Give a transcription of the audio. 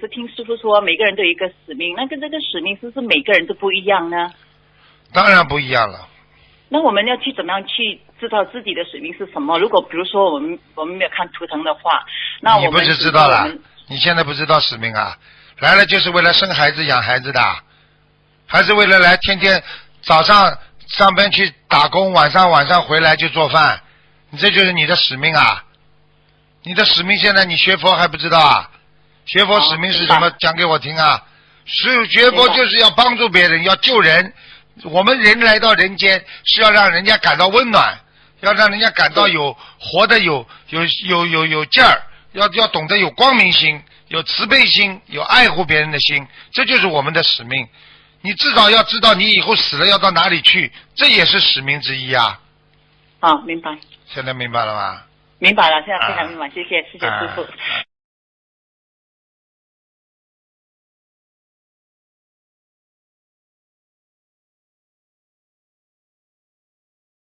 是听师傅说每个人都有一个使命，那跟这个使命是不是每个人都不一样呢？当然不一样了。那我们要去怎么样去知道自己的使命是什么？如果比如说我们没有看图腾的话，那我们你不是知道了？你现在不知道使命啊？来了就是为了生孩子养孩子的，还是为了来天天早上上班去打工，晚上回来就做饭？你这就是你的使命啊！你的使命现在你学佛还不知道啊？学佛使命是什么？讲给我听啊！学佛就是要帮助别人，要救人。我们人来到人间是要让人家感到温暖，要让人家感到有活得有劲儿，要懂得有光明心，有慈悲心，有爱护别人的心，这就是我们的使命。你至少要知道你以后死了要到哪里去，这也是使命之一啊。好，明白。现在明白了吗？明白了，现在非常明白，谢谢师傅。